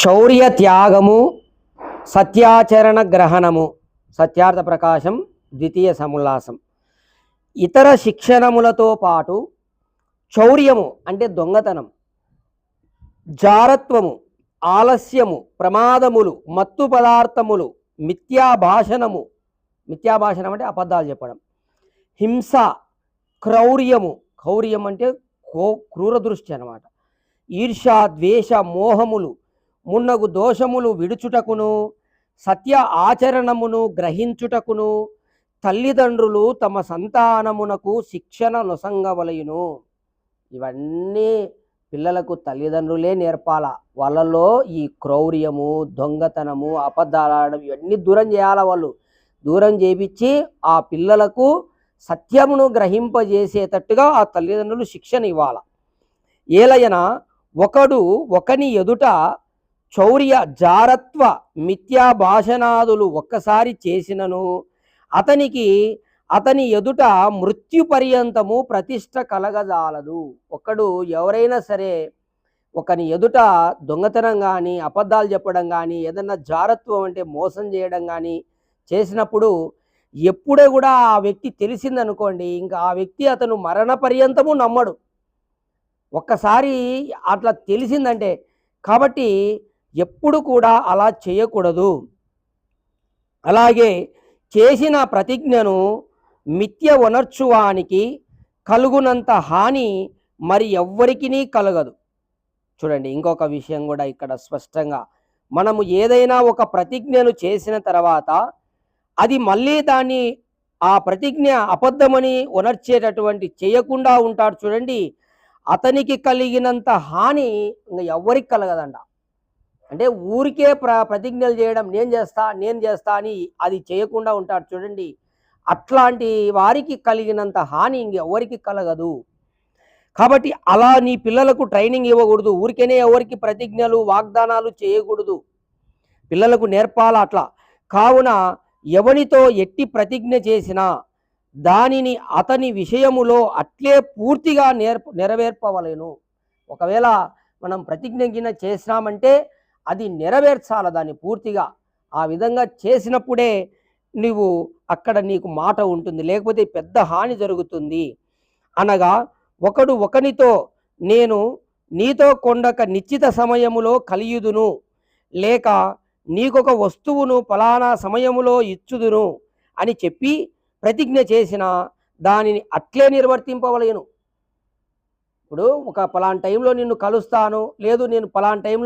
శౌర్య త్యాగము, సత్యాచరణ గ్రహణము, సత్యార్థ ప్రకాశం, ద్వితీయ సముల్లాసం. ఇతర శిక్షణములతో పాటు శౌర్యము అంటే దొంగతనం, జారత్వము, ఆలస్యము, ప్రమాదములు, మత్తు పదార్థములు, మిథ్యాభాషణము, మిథ్యాభాషణం అంటే అబద్ధాలు చెప్పడం, హింస, క్రౌర్యము, క్రౌర్యం అంటే క్రూర దృష్టి అన్నమాట, ఈర్ష, ద్వేష, మోహములు మున్నగు దోషములు విడుచుటకును, సత్య ఆచరణమును గ్రహించుటకును తల్లిదండ్రులు తమ సంతానమునకు శిక్షణ నొసంగవలయును. ఇవన్నీ పిల్లలకు తల్లిదండ్రులే నేర్పాల. వాళ్ళలో ఈ క్రౌర్యము, దొంగతనము, అబద్ధాలాడడం ఇవన్నీ దూరం చేయాల. వాళ్ళు దూరం చేయించి ఆ పిల్లలకు సత్యమును గ్రహింపజేసేటట్టుగా ఆ తల్లిదండ్రులు శిక్షణ ఇవ్వాలి. ఏలయన ఒకని ఎదుట చౌర్య, జారత్వ, మిథ్యాభాషణాదులు ఒక్కసారి చేసినను అతని ఎదుట మృత్యు పర్యంతము ప్రతిష్ట కలగజాలదు. ఎవరైనా సరే ఒకని ఎదుట దొంగతనం కానీ, అబద్ధాలు చెప్పడం కానీ, ఏదన్నా జారత్వం అంటే మోసం చేయడం కానీ చేసినప్పుడు ఎప్పుడే కూడా ఆ వ్యక్తి తెలిసిందనుకోండి, ఇంకా ఆ వ్యక్తి అతను మరణ పర్యంతము నమ్మడు. ఒక్కసారి అట్లా తెలిసిందంటే, కాబట్టి ఎప్పుడు కూడా అలా చేయకూడదు. అలాగే చేసిన ప్రతిజ్ఞను మిథ్య వనర్చువానికి కలుగునంత హాని మరి ఎవ్వరికీ కలగదు. చూడండి, ఇంకొక విషయం కూడా ఇక్కడ స్పష్టంగా, మనము ఏదైనా ఒక ప్రతిజ్ఞను చేసిన తర్వాత అది మళ్ళీ దాన్ని ఆ ప్రతిజ్ఞ అబద్ధమని వనర్చేటటువంటి చేయకుండా ఉంటాడు చూడండి, అతనికి కలిగినంత హాని ఇంకా ఎవ్వరికి కలగదంట. అంటే ఊరికే ప్రతిజ్ఞలు చేయడం, నేను చేస్తా అని అది చేయకుండా ఉంటాడు చూడండి, అట్లాంటి వారికి కలిగినంత హాని ఇంకెవరికి కలగదు. కాబట్టి అలా నీ పిల్లలకు ట్రైనింగ్ ఇవ్వకూడదు. ఊరికేనే ఎవరికి ప్రతిజ్ఞలు, వాగ్దానాలు చేయకూడదు. పిల్లలకు నేర్పాల అట్లా. కావున ఎవనితో ఎట్టి ప్రతిజ్ఞ చేసినా దానిని అతని విషయములో అట్లే పూర్తిగా నెరవేర్పవలేను. ఒకవేళ మనం ప్రతిజ్ఞ కింద చేసినామంటే అది నెరవేర్చాలి దాన్ని పూర్తిగా. ఆ విధంగా చేసినప్పుడే అక్కడ నీకు మాట ఉంటుంది, లేకపోతే పెద్ద హాని జరుగుతుంది. అనగా ఒకనితో నేను నీతో కొండక నిశ్చిత సమయములో కలియుదును, లేక నీకొక వస్తువును ఫలానా సమయములో ఇచ్చుదును అని చెప్పి ప్రతిజ్ఞ చేసిన దానిని అట్లే నిర్వర్తింపవలేను. ఇప్పుడు ఒక ఫలానా టైంలో నిన్ను కలుస్తాను, లేదు నేను ఫలానా టైంలో